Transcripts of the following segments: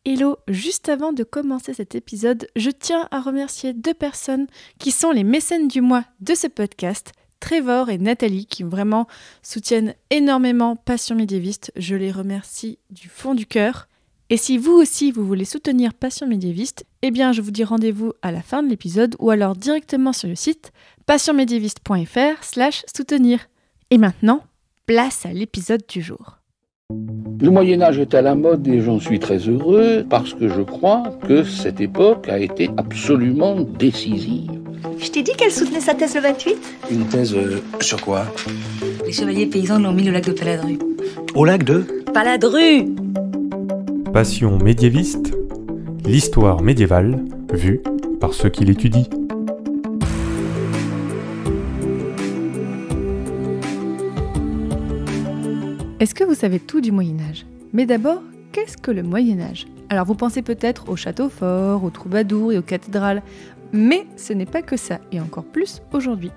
Hello, juste avant de commencer cet épisode, je tiens à remercier 2 personnes qui sont les mécènes du mois de ce podcast, Trevor et Nathalie, qui vraiment soutiennent énormément Passion médiéviste. Je les remercie du fond du cœur. Et si vous aussi vous voulez soutenir Passion médiéviste, eh bien je vous dis rendez-vous à la fin de l'épisode ou alors directement sur le site passionmédiéviste.fr/soutenir. Et maintenant, place à l'épisode du jour. Le Moyen-Âge est à la mode et j'en suis très heureux parce que je crois que cette époque a été absolument décisive. Je t'ai dit qu'elle soutenait sa thèse le 28 ? Une thèse sur quoi ? Les chevaliers paysans l'ont mis au lac de Paladru. Au lac de Paladru ! Passion médiéviste, l'histoire médiévale vue par ceux qui l'étudient. Est-ce que vous savez tout du Moyen-Âge ? Mais d'abord, qu'est-ce que le Moyen-Âge ? Alors vous pensez peut-être aux châteaux forts, aux troubadours et aux cathédrales, mais ce n'est pas que ça, et encore plus aujourd'hui.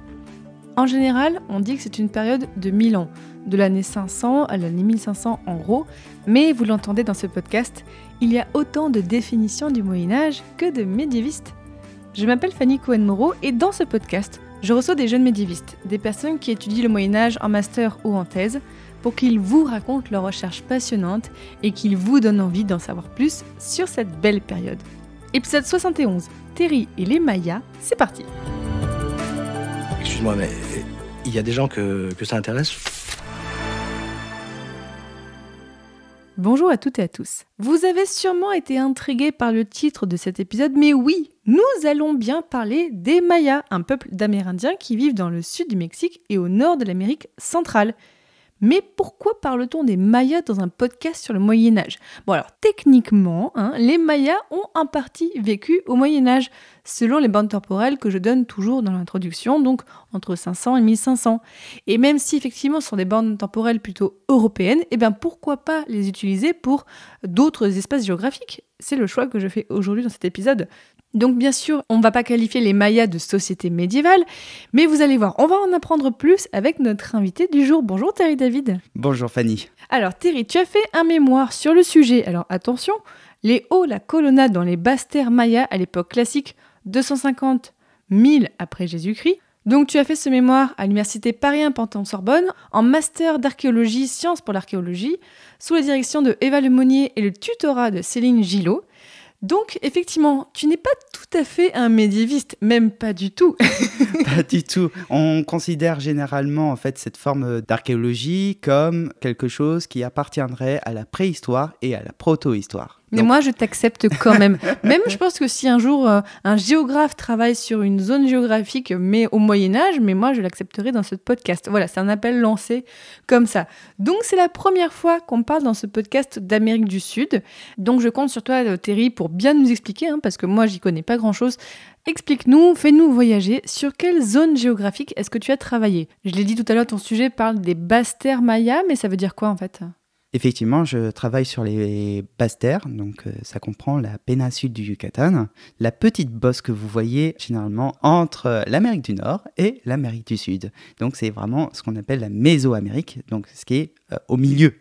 En général, on dit que c'est une période de 1000 ans, de l'année 500 à l'année 1500 en gros, mais vous l'entendez dans ce podcast, il y a autant de définitions du Moyen-Âge que de médiévistes. Je m'appelle Fanny Cohen-Moreau et dans ce podcast, je reçois des jeunes médiévistes, des personnes qui étudient le Moyen-Âge en master ou en thèse, pour qu'ils vous racontent leurs recherches passionnantes et qu'ils vous donnent envie d'en savoir plus sur cette belle période. Épisode 71, Terry et les Mayas, c'est parti. Excuse-moi, mais il y a des gens que ça intéresse ? Bonjour à toutes et à tous. Vous avez sûrement été intrigués par le titre de cet épisode, mais oui, nous allons bien parler des Mayas, un peuple d'Amérindiens qui vivent dans le sud du Mexique et au nord de l'Amérique centrale. Mais pourquoi parle-t-on des Mayas dans un podcast sur le Moyen-Âge ? Bon alors, techniquement, les Mayas ont en partie vécu au Moyen-Âge, selon les bandes temporelles que je donne toujours dans l'introduction, donc entre 500 et 1500. Et même si effectivement ce sont des bandes temporelles plutôt européennes, eh bien pourquoi pas les utiliser pour d'autres espaces géographiques ? C'est le choix que je fais aujourd'hui dans cet épisode. Donc bien sûr, on ne va pas qualifier les Mayas de société médiévale, mais vous allez voir, on va en apprendre plus avec notre invité du jour. Bonjour Terry David. Bonjour Fanny. Alors Terry, tu as fait un mémoire sur le sujet. Alors attention, les hauts, la colonnade dans les basses-terres mayas à l'époque classique, 250 000 après Jésus-Christ. Donc tu as fait ce mémoire à l'université Paris-Panthéon-Sorbonne en master d'archéologie, sciences pour l'archéologie, sous la direction de Eva Lemonnier et le tutorat de Céline Gillot. Donc, effectivement, tu n'es pas tout à fait un médiéviste, même pas du tout. Pas du tout. On considère généralement en fait cette forme d'archéologie comme quelque chose qui appartiendrait à la préhistoire et à la proto-histoire. Mais moi, je t'accepte quand même. Même, je pense que si un jour un géographe travaille sur une zone géographique, mais au Moyen-Âge, mais moi, je l'accepterai dans ce podcast. Voilà, c'est un appel lancé comme ça. Donc, c'est la première fois qu'on parle dans ce podcast d'Amérique du Sud. Donc, je compte sur toi, Terry, pour bien nous expliquer, parce que moi, j'y connais pas grand-chose. Explique-nous, fais-nous voyager. Sur quelle zone géographique est-ce que tu as travaillé ? Je l'ai dit tout à l'heure, ton sujet parle des basses-terres mayas, mais ça veut dire quoi, en fait ? Effectivement, je travaille sur les basses-terres, donc ça comprend la péninsule du Yucatan, la petite bosse que vous voyez généralement entre l'Amérique du Nord et l'Amérique du Sud. Donc c'est vraiment ce qu'on appelle la Mésoamérique, donc ce qui est au milieu.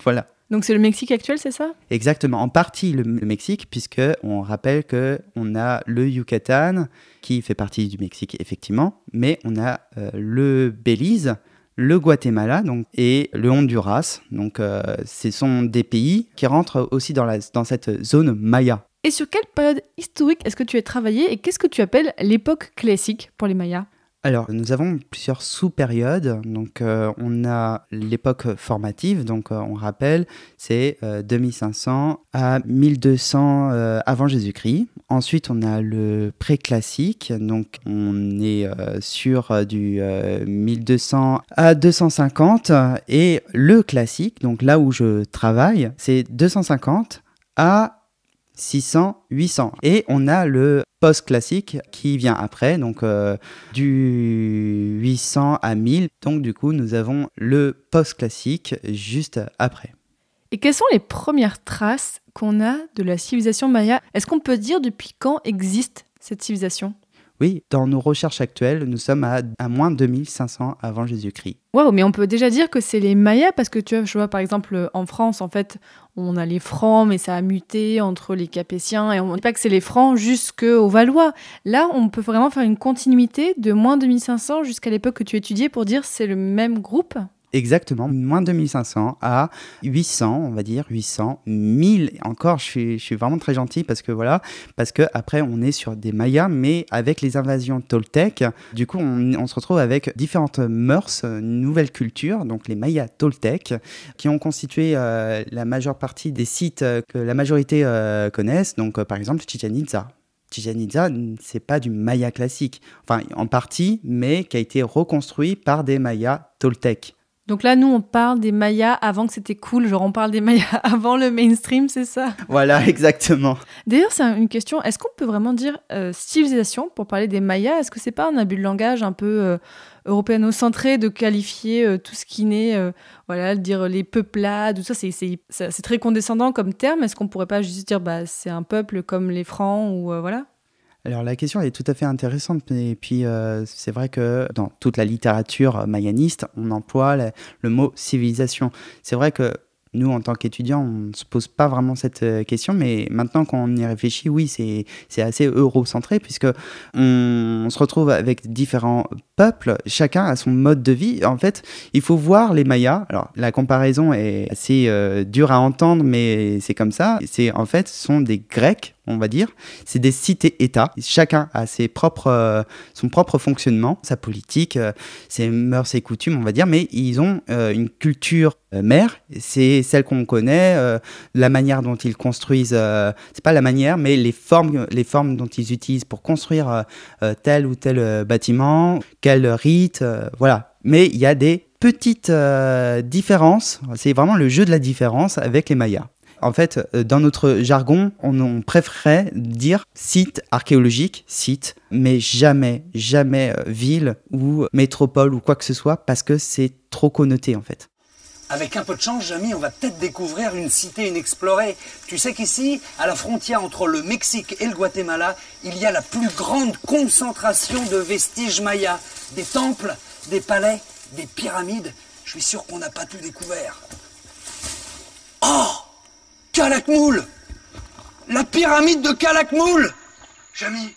Voilà. Donc c'est le Mexique actuel, c'est ça ? Exactement, en partie le Mexique, puisqu'on rappelle qu'on a le Yucatan qui fait partie du Mexique effectivement, mais on a le Belize, le Guatemala et le Honduras. Donc, ce sont des pays qui rentrent aussi dans cette zone maya. Et sur quelle période historique est-ce que tu as travaillé et qu'est-ce que tu appelles l'époque classique pour les Mayas ? Alors, nous avons plusieurs sous-périodes. Donc, on a l'époque formative. Donc, on rappelle, c'est 2500 à 1200 avant Jésus-Christ. Ensuite, on a le pré-classique. Donc, on est sur du 1200 à 250. Et le classique, donc là où je travaille, c'est 250 à 600, 800. Et on a le post-classique qui vient après, donc du 800 à 1000. Donc du coup, nous avons le post-classique juste après. Et quelles sont les premières traces qu'on a de la civilisation maya ? Est-ce qu'on peut dire depuis quand existe cette civilisation ? Oui, dans nos recherches actuelles, nous sommes à moins 2500 avant Jésus-Christ. Waouh, mais on peut déjà dire que c'est les Mayas, parce que tu vois, je vois par exemple en France, en fait, on a les Francs, mais ça a muté entre les Capétiens, et on ne dit pas que c'est les Francs jusqu'aux Valois. Là, on peut vraiment faire une continuité de moins 2500 jusqu'à l'époque que tu étudiais pour dire c'est le même groupe. Exactement, moins 2500 à 800, on va dire, 800, 1000. Encore, je suis vraiment très gentil parce que après on est sur des Mayas, mais avec les invasions toltèques, du coup on se retrouve avec différentes mœurs, une nouvelle culture, donc les Mayas toltèques, qui ont constitué la majeure partie des sites que la majorité connaissent, donc par exemple Chichén Itzá. Chichén Itzá, c'est pas du Maya classique, enfin en partie, mais qui a été reconstruit par des Mayas toltèques. Donc là, nous, on parle des Mayas avant que c'était cool, genre on parle des Mayas avant le mainstream, c'est ça? Voilà, exactement. D'ailleurs, c'est une question, est-ce qu'on peut vraiment dire civilisation pour parler des Mayas? Est-ce que c'est pas un abus de langage un peu européano-centré de qualifier tout ce qui naît, de dire les peuplades, tout ça, c'est très condescendant comme terme. Est-ce qu'on pourrait pas juste dire c'est un peuple comme les Francs ou voilà? Alors la question est tout à fait intéressante, et puis c'est vrai que dans toute la littérature mayaniste, on emploie le mot civilisation. C'est vrai que nous, en tant qu'étudiants, on ne se pose pas vraiment cette question, mais maintenant qu'on y réfléchit, oui, c'est assez eurocentré, puisque on se retrouve avec différents peuples, chacun a son mode de vie. En fait, il faut voir les Mayas. Alors, la comparaison est assez dure à entendre, mais c'est comme ça. En fait, ce sont des Grecs, on va dire. C'est des cités-États. Chacun a son propre fonctionnement, sa politique, ses mœurs et coutumes, on va dire, mais ils ont une culture mère. C'est celle qu'on connaît, la manière dont ils construisent, c'est pas la manière, mais les formes dont ils utilisent pour construire tel ou tel bâtiment, quel rite, voilà. Mais il y a des petites différences, c'est vraiment le jeu de la différence avec les Mayas. En fait, dans notre jargon, on préférerait dire site archéologique, site, mais jamais ville ou métropole ou quoi que ce soit, parce que c'est trop connoté en fait. Avec un peu de chance, Jamy, on va peut-être découvrir une cité inexplorée. Tu sais qu'ici, à la frontière entre le Mexique et le Guatemala, il y a la plus grande concentration de vestiges mayas. Des temples, des palais, des pyramides. Je suis sûr qu'on n'a pas tout découvert. Oh! Calakmul! La pyramide de Calakmul! Jamy,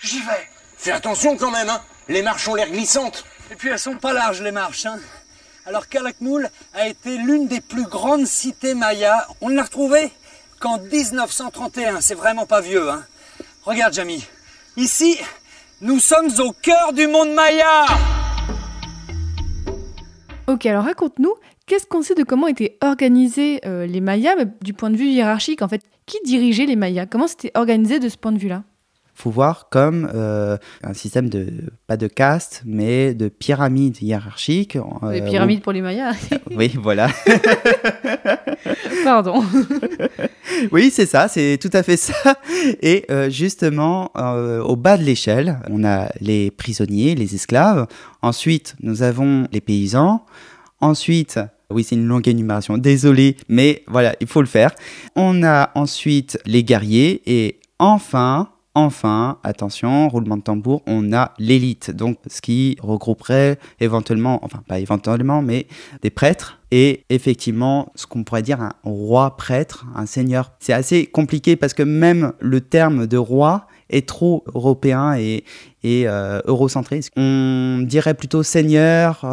j'y vais. Fais attention quand même, hein. Les marches ont l'air glissantes. Et puis elles sont pas larges, les marches, hein. Alors Calakmul a été l'une des plus grandes cités mayas. On ne l'a retrouvée qu'en 1931, c'est vraiment pas vieux, hein. Regarde, Jamy, ici, nous sommes au cœur du monde maya. Ok, alors raconte-nous, qu'est-ce qu'on sait de comment étaient organisés les Mayas, mais du point de vue hiérarchique, en fait? Qui dirigeait les Mayas? Comment c'était organisé de ce point de vue-là? Faut voir comme un système pas de caste, mais de pyramide hiérarchique. Les pyramides pour les Mayas. Oui, voilà. Pardon. Oui, c'est ça, c'est tout à fait ça. Et justement, au bas de l'échelle, on a les prisonniers, les esclaves. Ensuite, nous avons les paysans. Ensuite, oui, c'est une longue énumération, désolé, mais voilà, il faut le faire. On a ensuite les guerriers et enfin, attention, roulement de tambour, on a l'élite, donc ce qui regrouperait éventuellement, enfin pas éventuellement, mais des prêtres et effectivement ce qu'on pourrait dire un roi prêtre, un seigneur. C'est assez compliqué parce que même le terme de roi est trop européen et eurocentré. On dirait plutôt seigneur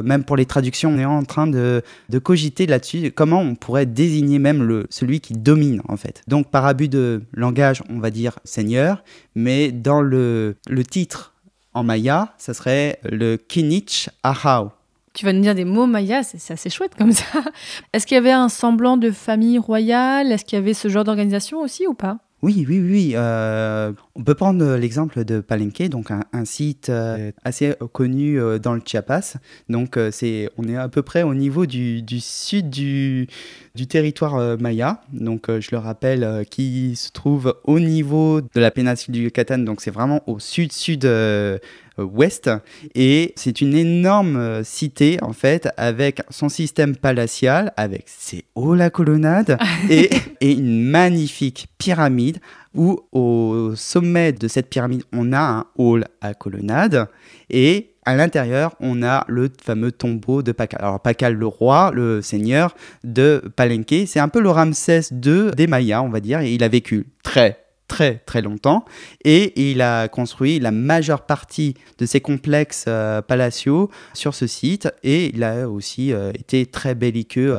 même pour les traductions. On est en train de cogiter là-dessus, comment on pourrait désigner même celui qui domine en fait. Donc par abus de langage, on va dire seigneur, mais dans le titre en maya, ça serait le Kinich Ahau. Tu vas nous dire des mots mayas, c'est assez chouette comme ça. Est-ce qu'il y avait un semblant de famille royale? Est-ce qu'il y avait ce genre d'organisation aussi ou pas? Oui. On peut prendre l'exemple de Palenque, donc un site assez connu dans le Chiapas. Donc on est à peu près au niveau du sud du territoire maya. Donc je le rappelle, qui se trouve au niveau de la péninsule du Yucatan. Donc c'est vraiment au sud ouest. Et c'est une énorme cité, en fait, avec son système palatial, avec ses halls à colonnades et une magnifique pyramide où au sommet de cette pyramide, on a un hall à colonnade et à l'intérieur, on a le fameux tombeau de Pakal. Alors Pakal, le roi, le seigneur de Palenque, c'est un peu le Ramsès II des Mayas, on va dire, et il a vécu très longtemps et il a construit la majeure partie de ses complexes palatiaux sur ce site et il a aussi été très belliqueux,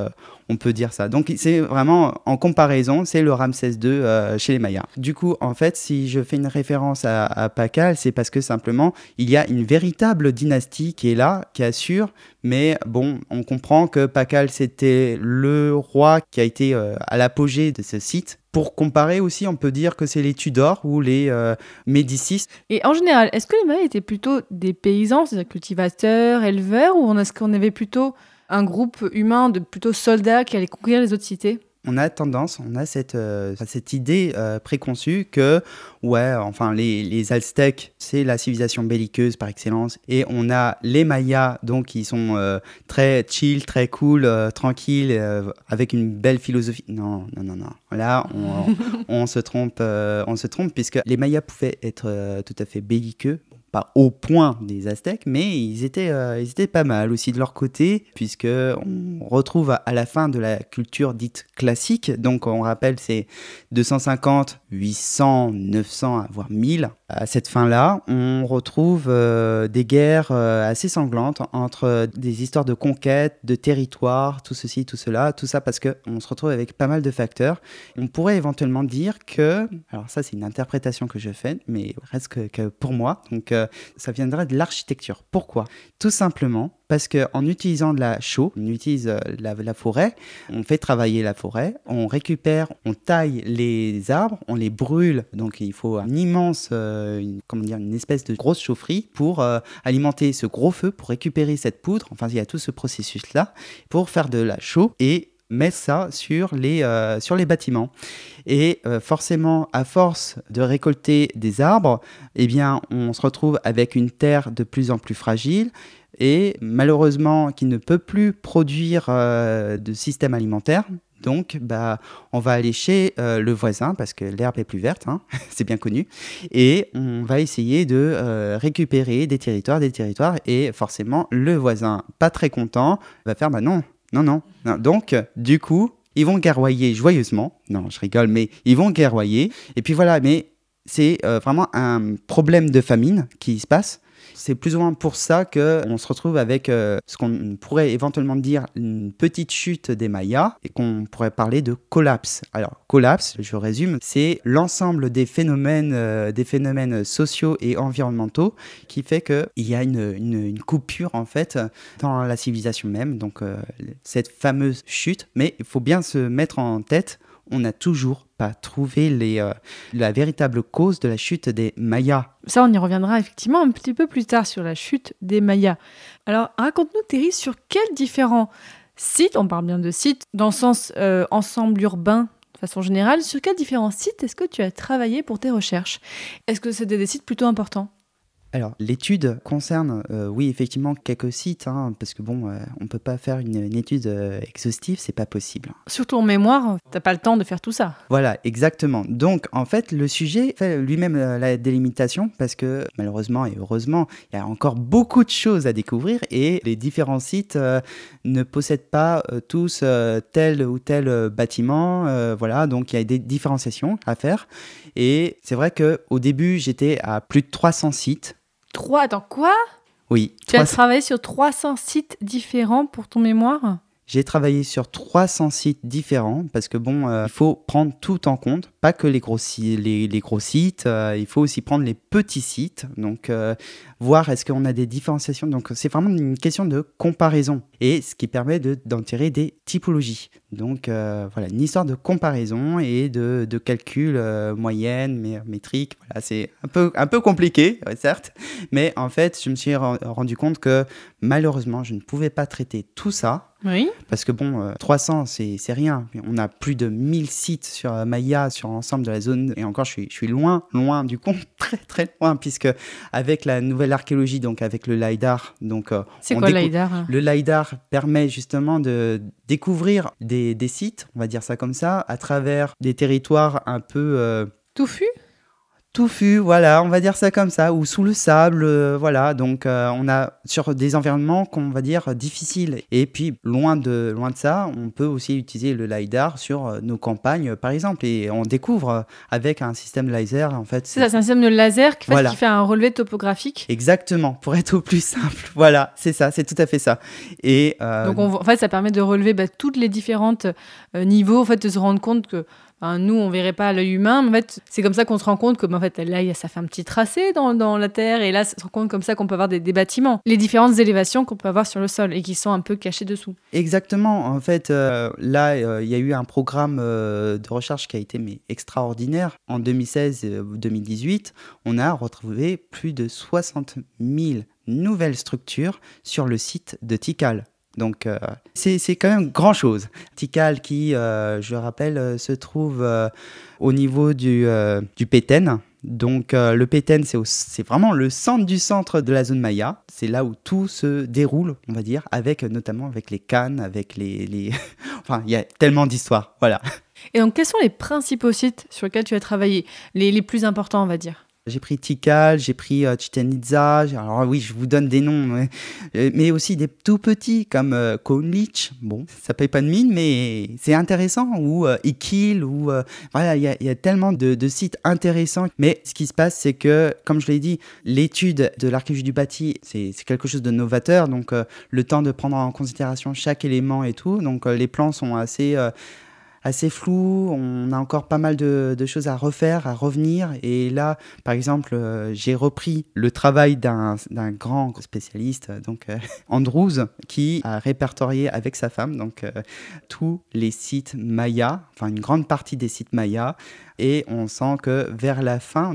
on peut dire ça. Donc c'est vraiment, en comparaison, c'est le Ramsès II chez les Mayas. Du coup, en fait, si je fais une référence à Pakal, c'est parce que simplement, il y a une véritable dynastie qui est là, qui assure, mais bon, on comprend que Pakal, c'était le roi qui a été à l'apogée de ce site. Pour comparer aussi, on peut dire que c'est les Tudors ou les Médicis. Et en général, est-ce que les Mayas étaient plutôt des paysans, c'est-à-dire cultivateurs, éleveurs, ou est-ce qu'on avait plutôt un groupe humain de plutôt soldats qui allaient conquérir les autres cités? On a cette idée préconçue que, les Aztèques, c'est la civilisation belliqueuse par excellence. Et on a les Mayas, donc, qui sont très chill, très cool, tranquilles, avec une belle philosophie. Non. Là, on se trompe, puisque les Mayas pouvaient être tout à fait belliqueux. Pas au point des Aztèques, mais ils étaient pas mal aussi de leur côté, puisque on retrouve à la fin de la culture dite classique, donc on rappelle c'est 250, 800, 900, voire 1000. À cette fin-là, on retrouve des guerres assez sanglantes entre des histoires de conquête, de territoire, tout ceci, tout cela, tout ça parce qu'on se retrouve avec pas mal de facteurs. On pourrait éventuellement dire que, alors ça c'est une interprétation que je fais, mais reste que pour moi, donc ça viendrait de l'architecture. Pourquoi ? Tout simplement parce qu'en utilisant de la chaux, on utilise la forêt, on fait travailler la forêt, on récupère, on taille les arbres, on les brûle, donc il faut un immense, une espèce de grosse chaufferie pour alimenter ce gros feu, pour récupérer cette poudre, enfin il y a tout ce processus-là, pour faire de la chaux et mettre ça sur les bâtiments. Et forcément, à force de récolter des arbres, eh bien, on se retrouve avec une terre de plus en plus fragile et malheureusement qui ne peut plus produire de système alimentaire. Donc, on va aller chez le voisin parce que l'herbe est plus verte, hein, c'est bien connu. Et on va essayer de récupérer des territoires. Et forcément, le voisin, pas très content, va faire non. Donc, du coup, ils vont guerroyer joyeusement. Non, je rigole, mais ils vont guerroyer. Et puis voilà, mais c'est vraiment un problème de famine qui se passe. C'est plus ou moins pour ça qu'on se retrouve avec ce qu'on pourrait éventuellement dire une petite chute des Mayas et qu'on pourrait parler de collapse. Alors, collapse, je résume, c'est l'ensemble des phénomènes sociaux et environnementaux qui fait qu'il y a une coupure en fait dans la civilisation même, donc cette fameuse chute. Mais il faut bien se mettre en tête, on n'a toujours pas trouvé la véritable cause de la chute des Mayas. Ça, on y reviendra effectivement un petit peu plus tard sur la chute des Mayas. Alors, raconte-nous, Thierry, sur quels différents sites, on parle bien de sites, dans le sens ensemble urbain de façon générale, sur quels différents sites est-ce que tu as travaillé pour tes recherches ? Est-ce que c'était des sites plutôt importants ? Alors, l'étude concerne, oui, effectivement, quelques sites, hein, parce que on ne peut pas faire une étude exhaustive, c'est pas possible. Surtout en mémoire, t'as pas le temps de faire tout ça. Voilà, exactement. Donc, en fait, le sujet fait lui-même la délimitation, parce que, malheureusement et heureusement, il y a encore beaucoup de choses à découvrir, et les différents sites ne possèdent pas tous tel ou tel bâtiment, voilà, donc il y a des différenciations à faire. Et c'est vrai qu'au début, j'étais à plus de 300 sites. Attends, quoi ? Oui. Tu as travaillé sur 300 sites différents pour ton mémoire ? J'ai travaillé sur 300 sites différents parce que il faut prendre tout en compte, pas que les gros sites, il faut aussi prendre les petits sites, donc voir est-ce qu'on a des différenciations. Donc c'est vraiment une question de comparaison et ce qui permet d'en tirer des typologies. Donc voilà, une histoire de comparaison et de calcul moyenne, métrique. Voilà, c'est un peu compliqué, certes, mais en fait, je me suis rendu compte que malheureusement, je ne pouvais pas traiter tout ça. Oui. Parce que 300, c'est rien. On a plus de 1000 sites sur Maya, sur l'ensemble de la zone. Et encore, je suis loin du compte, très très loin, puisque avec la nouvelle archéologie, donc avec le LiDAR, c'est quoi le LiDAR ? Le LiDAR permet justement de découvrir des sites, on va dire ça comme ça, à travers des territoires un peu touffus, voilà, on va dire ça comme ça, ou sous le sable, voilà. Donc, on a sur des environnements qu'on va dire difficiles. Et puis, loin de ça, on peut aussi utiliser le LiDAR sur nos campagnes, par exemple. Et on découvre avec un système laser, en fait. C'est ça, c'est un système de laser qui fait un relevé topographique. Exactement, pour être au plus simple. Voilà, c'est ça, c'est tout à fait ça. Et donc, en fait, ça permet de relever toutes les différentes niveaux, en fait, de se rendre compte que nous, on ne verrait pas à l'œil humain, mais en fait, c'est comme ça qu'on se rend compte que, en fait, là, ça fait un petit tracé dans la terre, et là, ça se rend compte comme ça qu'on peut avoir des bâtiments, les différentes élévations qu'on peut avoir sur le sol et qui sont un peu cachées dessous. Exactement. En fait, là, il y a eu un programme de recherche qui a été extraordinaire. En 2016-2018, on a retrouvé plus de 60 000 nouvelles structures sur le site de Tikal. Donc, c'est quand même grand-chose. Tikal qui, je rappelle, se trouve au niveau du Petén. Donc, le Petén, c'est vraiment le centre de la zone Maya. C'est là où tout se déroule, on va dire, notamment avec les Khan, avec les... Enfin, il y a tellement d'histoires, voilà. Et donc, quels sont les principaux sites sur lesquels tu as travaillé, les plus importants, on va dire ? J'ai pris Tikal, j'ai pris Chichén Itzá. Alors oui, je vous donne des noms, mais aussi des tout petits comme Kounlich. Bon, ça paye pas de mine, mais c'est intéressant. Ou Ikil, ou voilà, il y a tellement de sites intéressants. Mais ce qui se passe, c'est que, comme je l'ai dit, l'étude de l'archéologie du bâti, c'est quelque chose de novateur. Donc le temps de prendre en considération chaque élément et tout. Donc les plans sont assez flou, on a encore pas mal de choses à refaire, à revenir. Et là, par exemple, j'ai repris le travail d'un grand spécialiste, donc Andrews, qui a répertorié avec sa femme tous les sites mayas, enfin une grande partie des sites mayas. Et on sent que vers la fin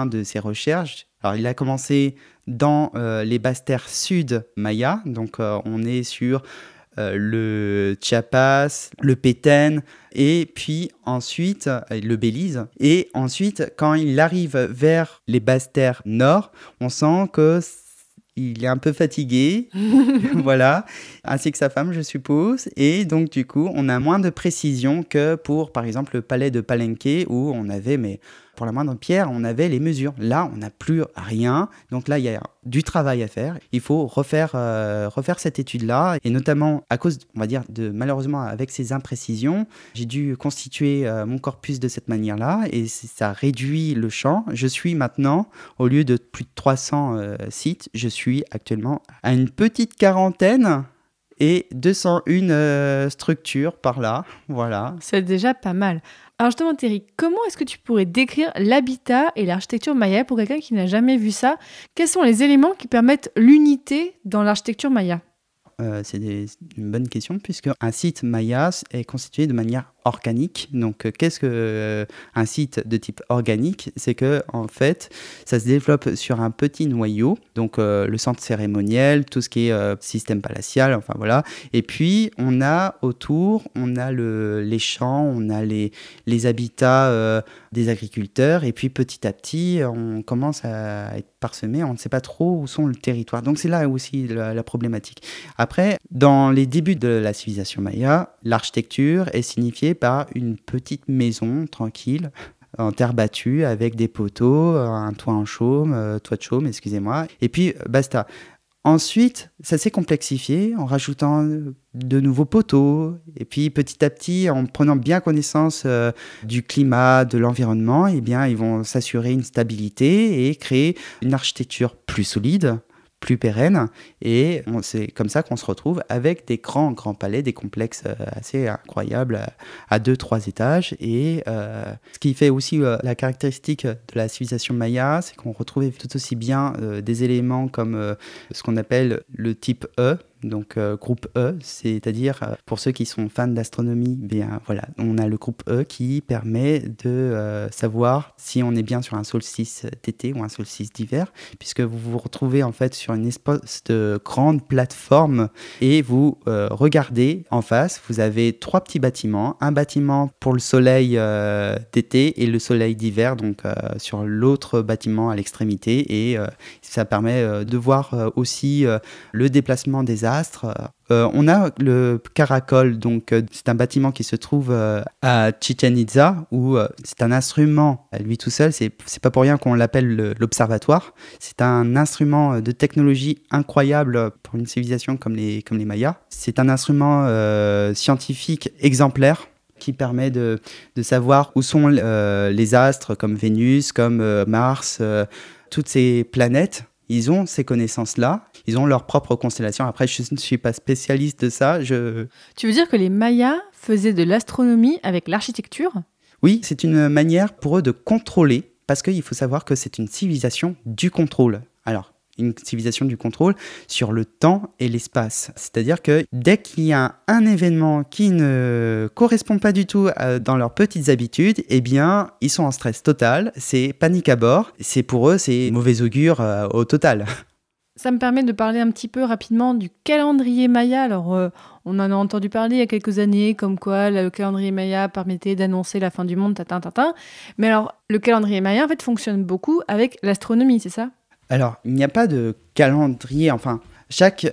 de ses recherches, alors il a commencé dans les basses terres sud mayas, donc on est sur le Chiapas, le Petén, et puis ensuite le Belize. Et ensuite, quand il arrive vers les basses terres nord, on sent qu'il est un peu fatigué, voilà, ainsi que sa femme, je suppose. Et donc, du coup, on a moins de précision que pour, par exemple, le palais de Palenque, où on avait, pour la moindre pierre, on avait les mesures. Là, on n'a plus rien. Donc là, il y a du travail à faire. Il faut refaire cette étude-là. Et notamment, à cause, on va dire, malheureusement, avec ces imprécisions, j'ai dû constituer mon corpus de cette manière-là. Et ça réduit le champ. Je suis maintenant, au lieu de plus de 300 sites, je suis actuellement à une petite quarantaine et 201 structures par là. Voilà. C'est déjà pas mal. Alors justement, Thierry, comment est-ce que tu pourrais décrire l'habitat et l'architecture maya pour quelqu'un qui n'a jamais vu ça ? Quels sont les éléments qui permettent l'unité dans l'architecture maya ? C'est une bonne question, puisque un site maya est constitué de manière organique. Donc, qu'est-ce qu'un site de type organique ? C'est que, en fait, ça se développe sur un petit noyau, donc le centre cérémoniel, tout ce qui est système palatial, enfin voilà. Et puis, on a autour, les champs, on a les habitats des agriculteurs, et puis petit à petit, on commence à être parsemé, on ne sait pas trop où sont le territoire. Donc, c'est là aussi la problématique. Après, dans les débuts de la civilisation maya, l'architecture est signifiée par une petite maison tranquille en terre battue avec des poteaux, un toit de chaume, excusez-moi, et puis basta. Ensuite, ça s'est complexifié en rajoutant de nouveaux poteaux, et puis petit à petit, en prenant bien connaissance du climat, de l'environnement, eh bien, ils vont s'assurer une stabilité et créer une architecture plus solide, plus pérenne, et c'est comme ça qu'on se retrouve avec des grands palais, des complexes assez incroyables à 2-3 étages. Et ce qui fait aussi la caractéristique de la civilisation maya, c'est qu'on retrouvait tout aussi bien des éléments comme ce qu'on appelle le type E, Donc groupe E, c'est-à-dire pour ceux qui sont fans d'astronomie, voilà, on a le groupe E qui permet de savoir si on est bien sur un solstice d'été ou un solstice d'hiver, puisque vous vous retrouvez en fait sur une espèce de grande plateforme et vous regardez en face, vous avez 3 petits bâtiments, un bâtiment pour le soleil d'été et le soleil d'hiver, donc sur l'autre bâtiment à l'extrémité, et ça permet de voir aussi le déplacement des astres. On a le Caracol, donc c'est un bâtiment qui se trouve à Chichén Itzá, où c'est un instrument, lui tout seul, c'est pas pour rien qu'on l'appelle l'observatoire. C'est un instrument de technologie incroyable pour une civilisation comme les Mayas. C'est un instrument scientifique exemplaire qui permet de savoir où sont les astres comme Vénus, comme Mars, toutes ces planètes. Ils ont ces connaissances-là, ils ont leur propre constellation. Après, je ne suis pas spécialiste de ça. Tu veux dire que les Mayas faisaient de l'astronomie avec l'architecture ? Oui, c'est une manière pour eux de contrôler, parce qu'il faut savoir que c'est une civilisation du contrôle. Alors, une civilisation du contrôle sur le temps et l'espace. C'est-à-dire que dès qu'il y a un événement qui ne correspond pas du tout dans leurs petites habitudes, eh bien, ils sont en stress total, c'est panique à bord, pour eux, c'est mauvais augure au total. Ça me permet de parler un petit peu rapidement du calendrier Maya. Alors, on en a entendu parler il y a quelques années, comme quoi le calendrier Maya permettait d'annoncer la fin du monde, Mais alors, le calendrier Maya, en fait, fonctionne beaucoup avec l'astronomie, c'est ça ? Alors, il n'y a pas de calendrier, enfin, chaque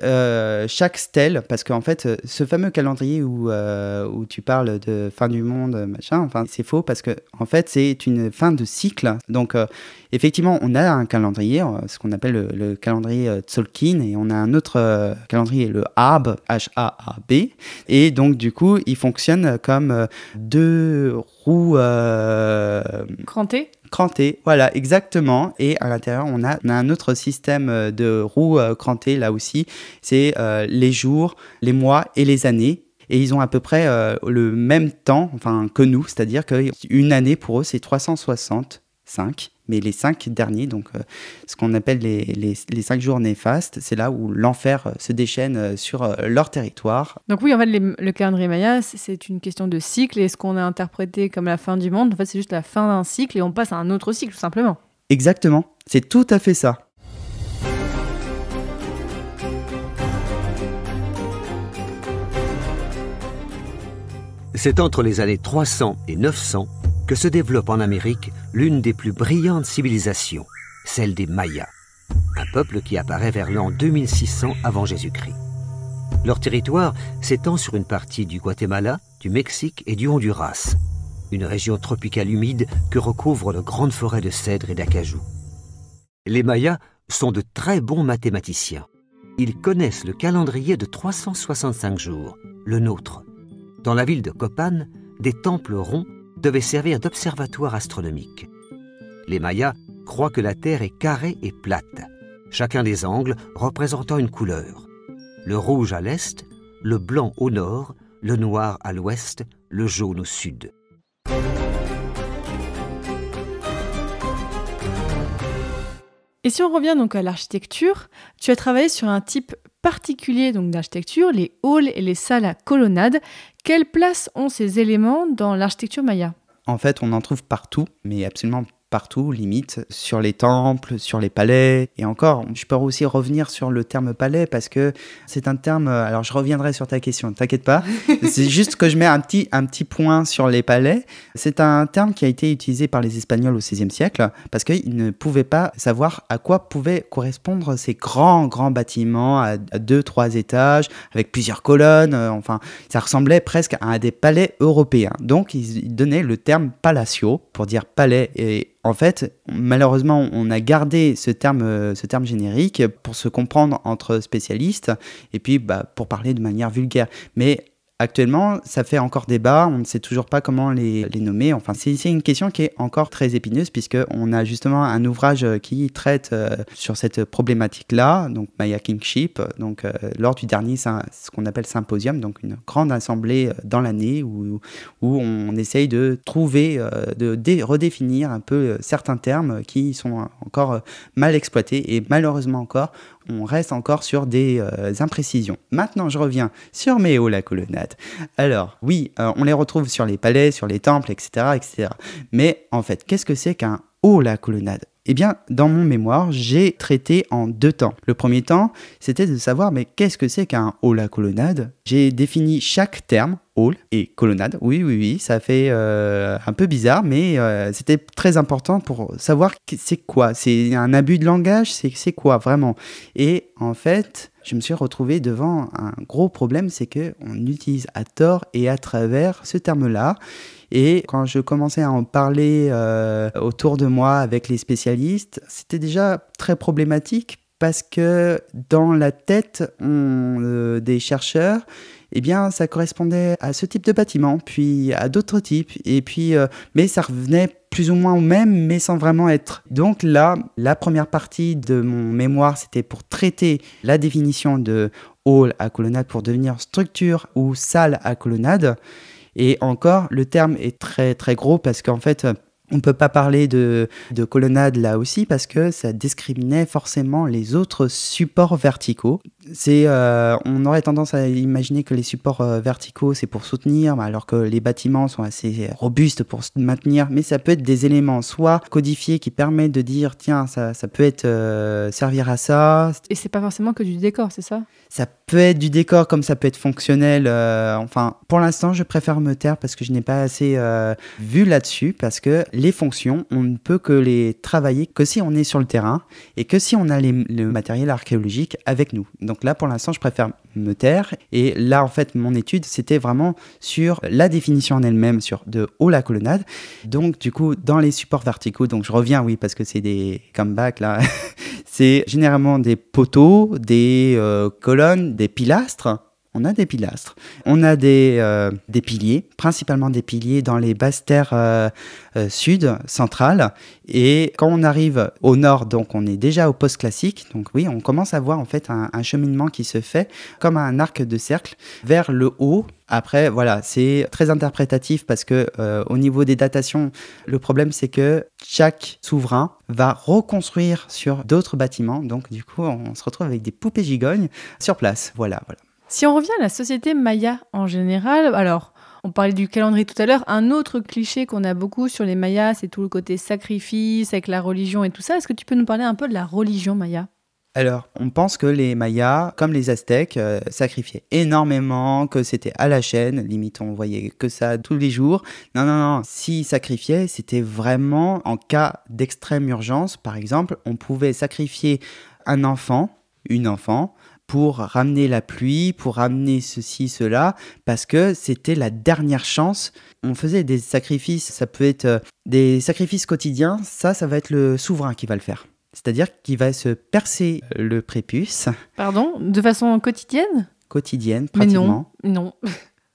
stèle, parce qu'en fait, ce fameux calendrier où tu parles de fin du monde, machin, enfin, c'est faux, parce que en fait, c'est une fin de cycle. Donc, effectivement, on a un calendrier, ce qu'on appelle le calendrier Tzolk'in, et on a un autre calendrier, le Haab, H-A-A-B, et donc, du coup, il fonctionne comme 2 roues... Crantées, voilà, exactement. Et à l'intérieur, on a un autre système de roues crantées, là aussi. C'est les jours, les mois et les années. Et ils ont à peu près le même temps que nous, c'est-à-dire qu'une année, pour eux, c'est 365. Mais les 5 derniers, donc ce qu'on appelle les 5 jours néfastes, c'est là où l'enfer se déchaîne sur leur territoire. Donc oui, en fait, le calendrier Maya, c'est une question de cycle. Et ce qu'on a interprété comme la fin du monde, en fait, c'est juste la fin d'un cycle et on passe à un autre cycle, tout simplement. Exactement, c'est tout à fait ça. C'est entre les années 300 et 900 que se développe en Amérique l'une des plus brillantes civilisations, celle des Mayas, un peuple qui apparaît vers l'an 2600 avant Jésus-Christ. Leur territoire s'étend sur une partie du Guatemala, du Mexique et du Honduras, une région tropicale humide que recouvrent de grandes forêts de cèdres et d'acajou. Les Mayas sont de très bons mathématiciens. Ils connaissent le calendrier de 365 jours, le nôtre. Dans la ville de Copan, des temples ronds devaient servir d'observatoire astronomique. Les Mayas croient que la Terre est carrée et plate, chacun des angles représentant une couleur. Le rouge à l'est, le blanc au nord, le noir à l'ouest, le jaune au sud. Et si on revient donc à l'architecture, tu as travaillé sur un type particulier donc d'architecture, les halls et les salles à colonnades. Quelle place ont ces éléments dans l'architecture maya ? En fait, on en trouve partout, mais absolument partout, limite, sur les temples, sur les palais. Et encore, je peux aussi revenir sur le terme palais parce que c'est un terme... Alors, je reviendrai sur ta question, t'inquiète pas. C'est juste que je mets un petit point sur les palais. C'est un terme qui a été utilisé par les Espagnols au XVIe siècle parce qu'ils ne pouvaient pas savoir à quoi pouvaient correspondre ces grands bâtiments à 2-3 étages avec plusieurs colonnes. Enfin, ça ressemblait presque à des palais européens. Donc, ils donnaient le terme palazzo pour dire palais. Et en fait, malheureusement, on a gardé ce terme générique pour se comprendre entre spécialistes et puis pour parler de manière vulgaire. Mais actuellement, ça fait encore débat, on ne sait toujours pas comment les nommer. Enfin, c'est une question qui est encore très épineuse puisqu'on a justement un ouvrage qui traite sur cette problématique-là, donc Maya Kingship, donc lors du dernier, ce qu'on appelle symposium, donc une grande assemblée dans l'année où on essaye de trouver, de redéfinir un peu certains termes qui sont encore mal exploités et malheureusement encore, on reste encore sur des imprécisions. Maintenant, je reviens sur mes hauts la colonnade. Alors, oui, on les retrouve sur les palais, sur les temples, etc., etc. Mais en fait, qu'est-ce que c'est qu'un haut la colonnade ? Eh bien, dans mon mémoire, j'ai traité en 2 temps. Le premier temps, c'était de savoir, mais qu'est-ce que c'est qu'un hall à colonnade ? J'ai défini chaque terme, hall et colonnade. Oui, ça fait un peu bizarre, mais c'était très important pour savoir c'est quoi. C'est un abus de langage, c'est quoi vraiment ? Et en fait, je me suis retrouvé devant un gros problème, c'est qu'on utilise à tort et à travers ce terme-là. Et quand je commençais à en parler autour de moi avec les spécialistes, c'était déjà très problématique parce que dans la tête des chercheurs, eh bien, ça correspondait à ce type de bâtiment, puis à d'autres types, et puis, mais ça revenait plus ou moins au même, mais sans vraiment être. Donc là, la première partie de mon mémoire, c'était pour traiter la définition de hall à colonnade pour devenir structure ou salle à colonnade. Et encore, le terme est très très gros parce qu'en fait, on ne peut pas parler de colonnade là aussi parce que ça discriminait forcément les autres supports verticaux. On aurait tendance à imaginer que les supports verticaux, c'est pour soutenir, alors que les bâtiments sont assez robustes pour se maintenir. Mais ça peut être des éléments soit codifiés qui permettent de dire, tiens, ça peut être servir à ça. Et c'est pas forcément que du décor, c'est ça ? Ça peut être du décor comme ça peut être fonctionnel. Enfin, pour l'instant, je préfère me taire parce que je n'ai pas assez vu là-dessus. Parce que les fonctions, on ne peut que les travailler que si on est sur le terrain et que si on a le matériel archéologique avec nous. Donc là, pour l'instant, je préfère me taire. Et là, en fait, mon étude, c'était vraiment sur la définition en elle-même, sur de haut la colonnade. Donc, du coup, dans les supports verticaux, donc je reviens, oui, parce que c'est des comebacks là. C'est généralement des poteaux, des colonnes, des pilastres. On a des pilastres. On a des piliers, principalement des piliers dans les basses terres sud, centrales. Et quand on arrive au nord, donc on est déjà au post-classique. Donc oui, on commence à voir en fait un cheminement qui se fait comme un arc de cercle vers le haut. Après, voilà, c'est très interprétatif parce que au niveau des datations, le problème c'est que chaque souverain va reconstruire sur d'autres bâtiments. Donc du coup, on se retrouve avec des poupées gigognes sur place. Voilà. Si on revient à la société maya en général, alors on parlait du calendrier tout à l'heure, un autre cliché qu'on a beaucoup sur les Mayas, c'est tout le côté sacrifice avec la religion et tout ça. Est-ce que tu peux nous parler un peu de la religion maya ? Alors, on pense que les Mayas, comme les Aztèques, sacrifiaient énormément, que c'était à la chaîne, limite on voyait que ça tous les jours. Non, s'ils sacrifiaient, c'était vraiment en cas d'extrême urgence. Par exemple, on pouvait sacrifier une enfant, pour ramener la pluie, pour ramener ceci, cela, parce que c'était la dernière chance. On faisait des sacrifices, ça peut être des sacrifices quotidiens, ça va être le souverain qui va le faire. C'est-à-dire qu'il va se percer le prépuce. Pardon ? De façon quotidienne ? Quotidienne, pratiquement. Mais non.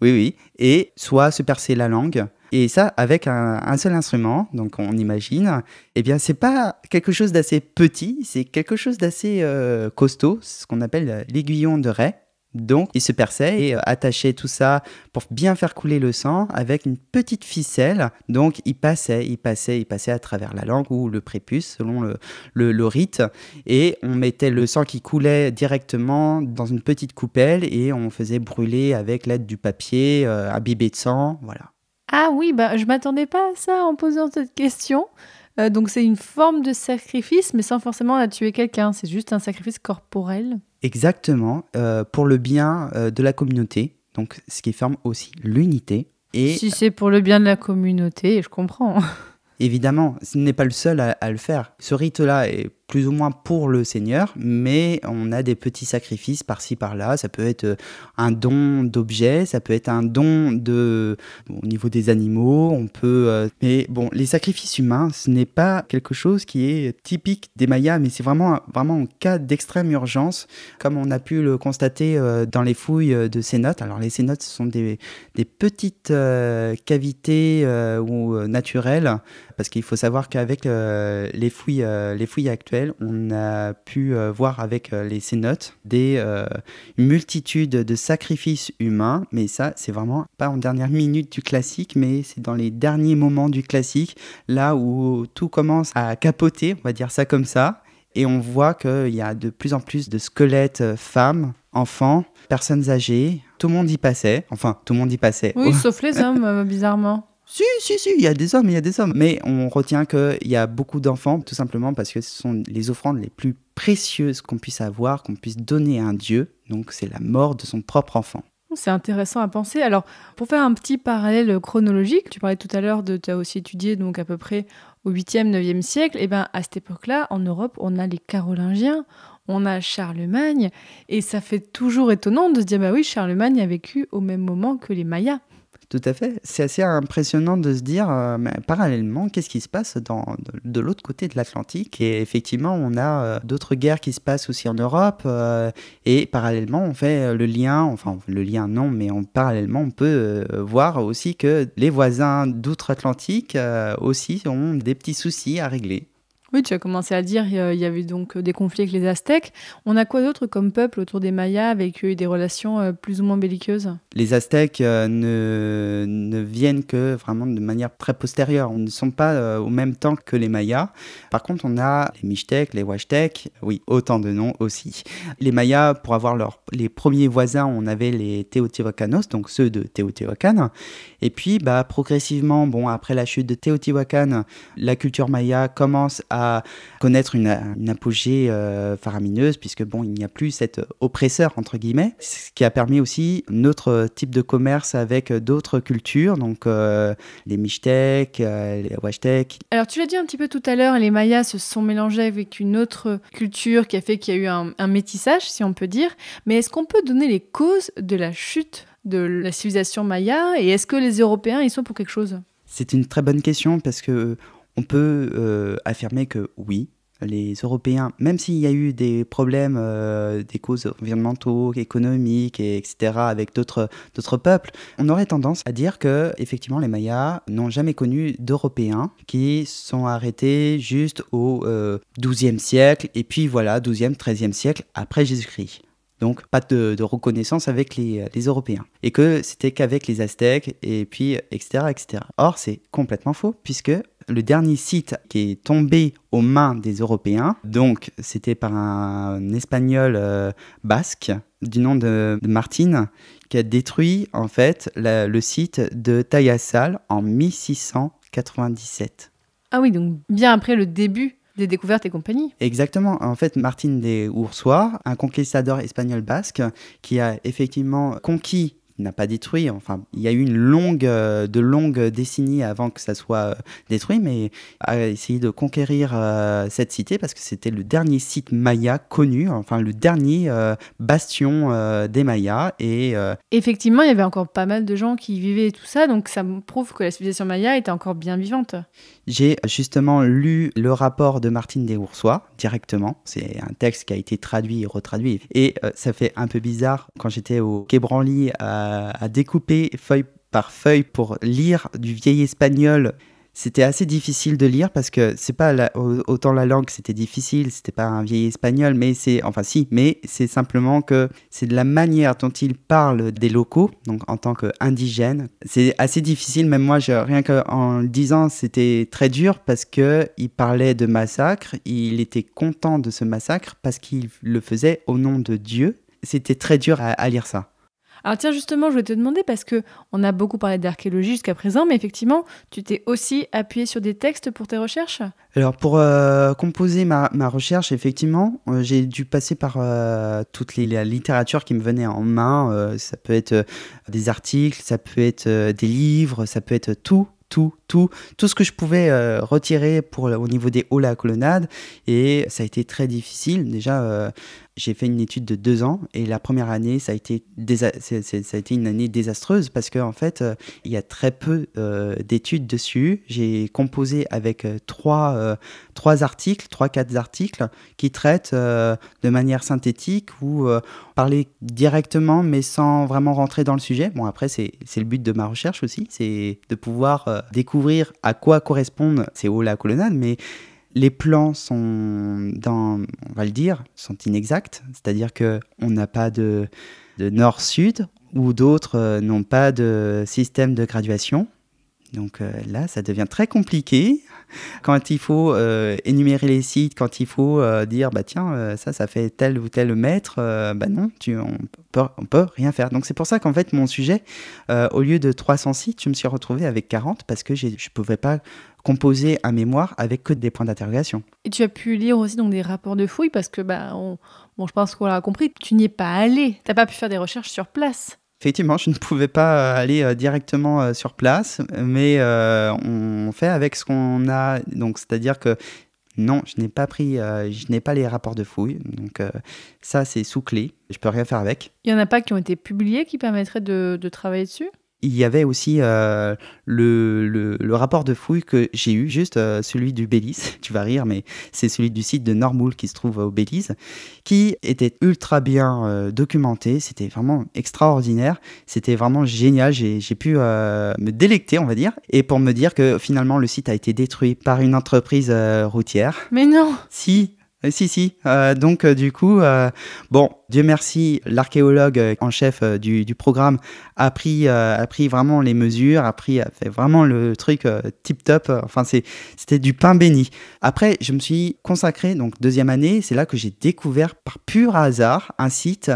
Oui. Et soit se percer la langue. Et ça, avec un seul instrument, donc on imagine, eh bien, c'est pas quelque chose d'assez petit, c'est quelque chose d'assez costaud, c'est ce qu'on appelle l'aiguillon de raie. Donc, il se perçait et attachait tout ça pour bien faire couler le sang avec une petite ficelle. Donc, il passait à travers la langue ou le prépuce, selon le rite. Et on mettait le sang qui coulait directement dans une petite coupelle et on faisait brûler avec l'aide du papier imbibé de sang, voilà. Ah oui, je m'attendais pas à ça en posant cette question. Donc c'est une forme de sacrifice, mais sans forcément tuer quelqu'un. C'est juste un sacrifice corporel. Exactement, pour le bien de la communauté. Donc ce qui forme aussi l'unité. Et si c'est pour le bien de la communauté, je comprends. Évidemment, ce n'est pas le seul à le faire. Ce rite-là est plus ou moins pour le Seigneur, mais on a des petits sacrifices par-ci, par-là. Ça peut être un don d'objets, ça peut être un don au niveau des animaux. On peut, mais bon, les sacrifices humains, ce n'est pas quelque chose qui est typique des Mayas, mais c'est vraiment en cas d'extrême urgence, comme on a pu le constater dans les fouilles de cénotes. Alors les cénotes, ce sont des petites cavités naturelles, parce qu'il faut savoir qu'avec les fouilles actuelles, on a pu voir avec les cénotes une multitude de sacrifices humains, mais ça, c'est vraiment pas en dernière minute du classique, mais c'est dans les derniers moments du classique, là où tout commence à capoter, on va dire ça comme ça. Et on voit qu'il y a de plus en plus de squelettes femmes, enfants, personnes âgées. Tout le monde y passait. Enfin, tout le monde y passait. Oui, sauf les hommes, bizarrement. Si, il y a des hommes, Mais on retient qu'il y a beaucoup d'enfants, tout simplement parce que ce sont les offrandes les plus précieuses qu'on puisse avoir, qu'on puisse donner à un Dieu. Donc, c'est la mort de son propre enfant. C'est intéressant à penser. Alors, pour faire un petit parallèle chronologique, tu parlais tout à l'heure tu as aussi étudié donc à peu près au 8e, 9e siècle. Et bien, à cette époque-là, en Europe, on a les Carolingiens, on a Charlemagne, et ça fait toujours étonnant de se dire, bah oui, Charlemagne a vécu au même moment que les Mayas. Tout à fait. C'est assez impressionnant de se dire, mais parallèlement, qu'est-ce qui se passe de l'autre côté de l'Atlantique ? Et effectivement, on a d'autres guerres qui se passent aussi en Europe. Et parallèlement, on fait le lien, enfin le lien non, mais parallèlement, on peut voir aussi que les voisins d'outre-Atlantique aussi ont des petits soucis à régler. Oui, tu as commencé à dire, il y avait donc des conflits avec les Aztèques. On a quoi d'autre comme peuple autour des Mayas avec des relations plus ou moins belliqueuses ? Les Aztèques ne viennent que vraiment de manière très postérieure. Ils ne sont pas au même temps que les Mayas. Par contre, on a les Mixtèques, les Huastèques, oui, autant de noms aussi. Les Mayas, pour avoir les premiers voisins, on avait les Teotihuacanos, donc ceux de Teotihuacan. Et puis, progressivement, après la chute de Teotihuacan, la culture maya commence à connaître une apogée faramineuse, puisque il n'y a plus cet oppresseur, entre guillemets, ce qui a permis aussi notre type de commerce avec d'autres cultures, donc les Mixtèques, les Huastèques. Alors, tu l'as dit un petit peu tout à l'heure, les Mayas se sont mélangés avec une autre culture qui a fait qu'il y a eu un métissage, si on peut dire. Mais est-ce qu'on peut donner les causes de la chute de la civilisation maya, et est-ce que les Européens y sont pour quelque chose ? C'est une très bonne question, parce que on peut affirmer que oui, les Européens, même s'il y a eu des problèmes, des causes environnementaux, économiques, etc., avec d'autres peuples, on aurait tendance à dire que effectivement les Mayas n'ont jamais connu d'Européens, qui sont arrêtés juste au XIIe siècle, et puis voilà, XIIe, XIIIe siècle après Jésus-Christ. Donc, pas de reconnaissance avec les Européens. Et que c'était qu'avec les Aztèques, et puis, etc., etc. Or, c'est complètement faux, puisque le dernier site qui est tombé aux mains des Européens, donc c'était par un Espagnol basque, du nom de Martin, qui a détruit, en fait, le site de Tayassal en 1697. Ah oui, donc bien après le début des découvertes et compagnie. Exactement. En fait, Martin de Ursua, un conquistador espagnol basque, qui a effectivement conquis, n'a pas détruit, enfin, il y a eu de longues décennies avant que ça soit détruit, mais a essayé de conquérir cette cité, parce que c'était le dernier site maya connu, enfin, le dernier bastion des Mayas. Et effectivement, il y avait encore pas mal de gens qui y vivaient et tout ça, donc ça prouve que la civilisation maya était encore bien vivante. J'ai justement lu le rapport de Martin de Ursua directement. C'est un texte qui a été traduit et retraduit. Et ça fait un peu bizarre quand j'étais au Quai Branly à découper feuille par feuille pour lire du vieil espagnol. C'était assez difficile de lire, parce que c'est pas autant la langue, c'était difficile, c'était pas un vieil espagnol, mais c'est simplement que c'est de la manière dont il parle des locaux, donc en tant qu'indigène. C'est assez difficile, même moi, rien qu'en le disant, c'était très dur, parce que il parlait de massacre, il était content de ce massacre parce qu'il le faisait au nom de Dieu. C'était très dur à lire ça. Alors tiens, justement, je voulais te demander, parce qu'on a beaucoup parlé d'archéologie jusqu'à présent, mais effectivement, tu t'es aussi appuyé sur des textes pour tes recherches ? Alors pour composer ma recherche, effectivement, j'ai dû passer par toute la littérature qui me venait en main. Ça peut être des articles, ça peut être des livres, ça peut être tout ce que je pouvais retirer au niveau des hauts la colonnade, et ça a été très difficile. Déjà, j'ai fait une étude de 2 ans, et la première année, ça a été une année désastreuse, parce qu'en fait, il y a très peu d'études dessus. J'ai composé avec 4 articles qui traitent de manière synthétique, ou parler directement, mais sans vraiment rentrer dans le sujet. Bon, après, c'est le but de ma recherche aussi, c'est de pouvoir découvrir à quoi correspondent ces hauts la colonnade, mais les plans sont sont inexacts, c'est-à-dire qu'on n'a pas de nord-sud, ou d'autres n'ont pas de système de graduation. Donc là, ça devient très compliqué. Quand il faut énumérer les sites, quand il faut dire tiens, ça fait tel ou tel mètre, non, on peut rien faire. Donc c'est pour ça qu'en fait mon sujet, au lieu de 300 sites, je me suis retrouvé avec 40 parce que je ne pouvais pas composer un mémoire avec que des points d'interrogation. Et tu as pu lire aussi donc des rapports de fouilles parce que je pense qu'on l'a compris, tu n'y es pas allé, tu n'as pas pu faire des recherches sur place. Effectivement, je ne pouvais pas aller directement sur place, mais on fait avec ce qu'on a. Donc, c'est-à-dire que non, je n'ai pas les rapports de fouilles. Donc, ça, c'est sous clé. Je peux rien faire avec. Il n'y en a pas qui ont été publiés qui permettraient de travailler dessus ? Il y avait aussi le rapport de fouille que j'ai eu, juste celui du Belize. Tu vas rire, mais c'est celui du site de Normoul qui se trouve au Belize, qui était ultra bien documenté. C'était vraiment extraordinaire. C'était vraiment génial. J'ai pu me délecter, on va dire, et pour me dire que finalement le site a été détruit par une entreprise routière. Mais non. Si. Donc du coup, Dieu merci, l'archéologue en chef du programme a pris vraiment les mesures, a fait vraiment le truc tip-top. Enfin, c'était du pain béni. Après, je me suis consacré, donc deuxième année, c'est là que j'ai découvert par pur hasard un site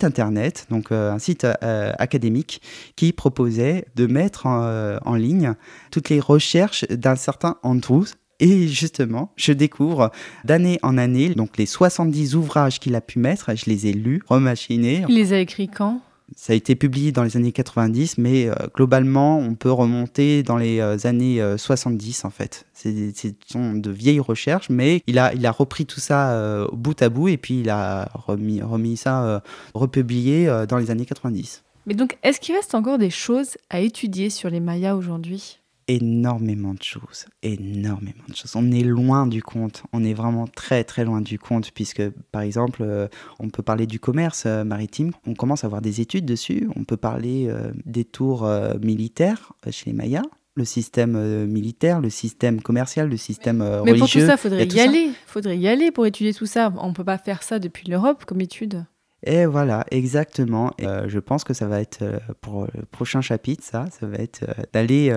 internet, donc un site académique qui proposait de mettre en ligne toutes les recherches d'un certain Andrews. Et justement, je découvre d'année en année, donc les 70 ouvrages qu'il a pu mettre, je les ai lus, remachinés. Il les a écrits quand ? Ça a été publié dans les années 90, mais globalement, on peut remonter dans les années 70 en fait. Ce sont de vieilles recherches, mais il a repris tout ça bout à bout et puis il a remis ça, republié dans les années 90. Mais donc, est-ce qu'il reste encore des choses à étudier sur les Mayas aujourd'hui ? Énormément de choses. On est loin du compte, on est vraiment très très loin du compte, puisque par exemple, on peut parler du commerce maritime, on commence à avoir des études dessus, on peut parler des tours militaires chez les Mayas, le système militaire, le système commercial, le système religieux. Mais pour tout ça, il faudrait y aller pour étudier tout ça. On ne peut pas faire ça depuis l'Europe comme étude. Et voilà, exactement. Et, je pense que ça va être, pour le prochain chapitre, ça va être d'aller,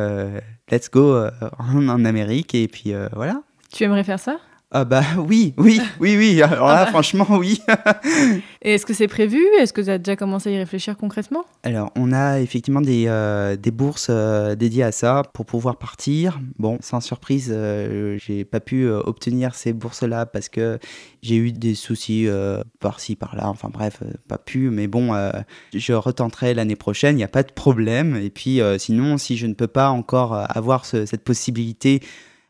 let's go en Amérique, et puis voilà. Tu aimerais faire ça ? Ah bah oui. Alors là, franchement, oui. Et est-ce que c'est prévu ? Est-ce que tu as déjà commencé à y réfléchir concrètement ? Alors, on a effectivement des bourses dédiées à ça pour pouvoir partir. Bon, sans surprise, j'ai pas pu obtenir ces bourses-là parce que j'ai eu des soucis par-ci, par-là. Enfin bref, pas pu. Mais bon, je retenterai l'année prochaine, il n'y a pas de problème. Et puis sinon, si je ne peux pas encore avoir cette possibilité,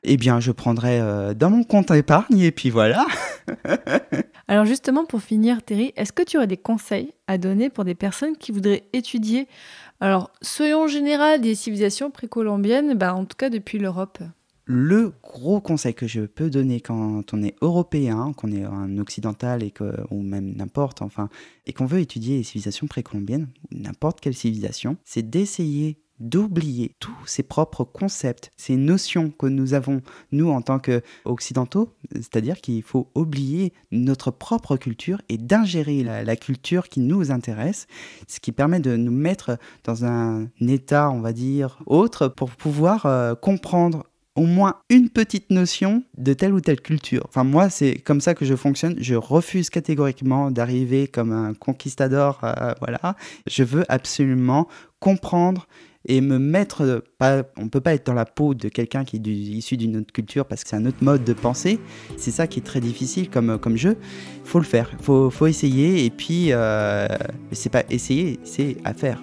eh bien, je prendrai dans mon compte épargne et puis voilà. Alors justement, pour finir, Terry, est-ce que tu aurais des conseils à donner pour des personnes qui voudraient étudier, alors, soyons général, des civilisations précolombiennes, en tout cas depuis l'Europe ? Le gros conseil que je peux donner quand on est européen, qu'on est un occidental ou même n'importe, et qu'on veut étudier les civilisations précolombiennes, ou n'importe quelle civilisation, c'est d'essayer d'oublier tous ces propres concepts, ces notions que nous avons, nous, en tant qu'occidentaux, c'est-à-dire qu'il faut oublier notre propre culture et d'ingérer la culture qui nous intéresse, ce qui permet de nous mettre dans un état, on va dire, autre, pour pouvoir comprendre au moins une petite notion de telle ou telle culture. Enfin, moi, c'est comme ça que je fonctionne. Je refuse catégoriquement d'arriver comme un conquistador, voilà. Je veux absolument comprendre et me mettre, on ne peut pas être dans la peau de quelqu'un qui est issu d'une autre culture parce que c'est un autre mode de pensée. C'est ça qui est très difficile comme jeu. Il faut le faire, il faut essayer, et puis c'est pas essayer, c'est à faire.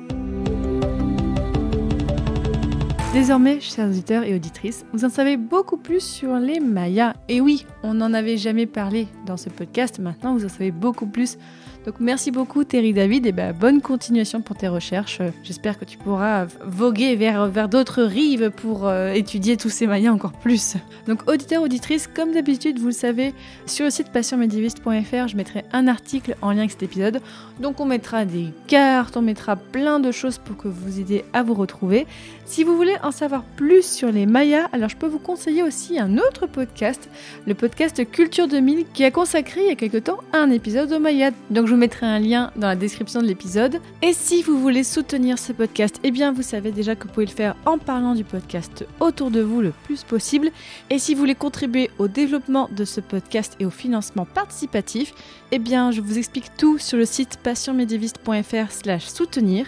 Désormais, chers auditeurs et auditrices, vous en savez beaucoup plus sur les Mayas. Et oui, on n'en avait jamais parlé dans ce podcast, maintenant vous en savez beaucoup plus. Donc merci beaucoup Terry David, et bonne continuation pour tes recherches. J'espère que tu pourras voguer vers d'autres rives pour étudier tous ces Mayas encore plus. Donc auditeurs, auditrices, comme d'habitude, vous le savez, sur le site passionmédiéviste.fr, je mettrai un article en lien avec cet épisode. Donc on mettra des cartes, on mettra plein de choses pour que vous aidiez à vous retrouver. Si vous voulez en savoir plus sur les Mayas, alors je peux vous conseiller aussi un autre podcast, le podcast Culture 2000, qui a consacré il y a quelque temps un épisode aux Mayas. Donc je je vous mettrai un lien dans la description de l'épisode. Et si vous voulez soutenir ce podcast, eh bien vous savez déjà que vous pouvez le faire en parlant du podcast autour de vous le plus possible. Et si vous voulez contribuer au développement de ce podcast et au financement participatif, eh bien je vous explique tout sur le site passionmédiéviste.fr/soutenir.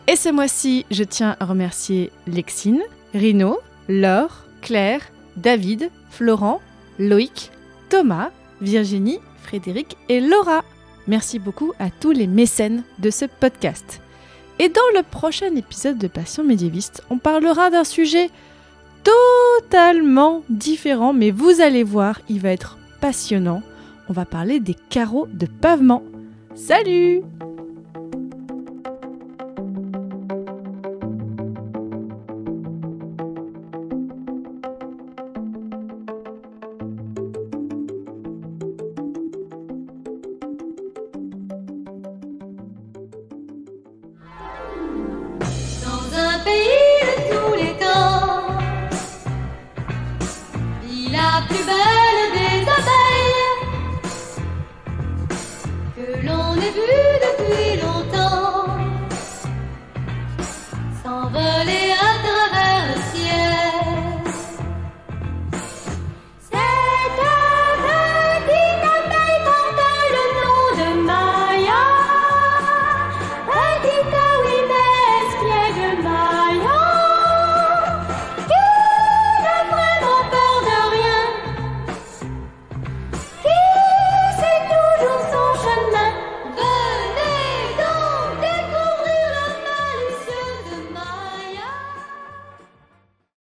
Et ce mois-ci, je tiens à remercier Lexine, Rino, Laure, Claire, David, Florent, Loïc, Thomas, Virginie, Frédéric et Laura. Merci beaucoup à tous les mécènes de ce podcast. Et dans le prochain épisode de Passion médiéviste, on parlera d'un sujet totalement différent, mais vous allez voir, il va être passionnant. On va parler des carreaux de pavement. Salut! L'on ait vu depuis longtemps s'envoler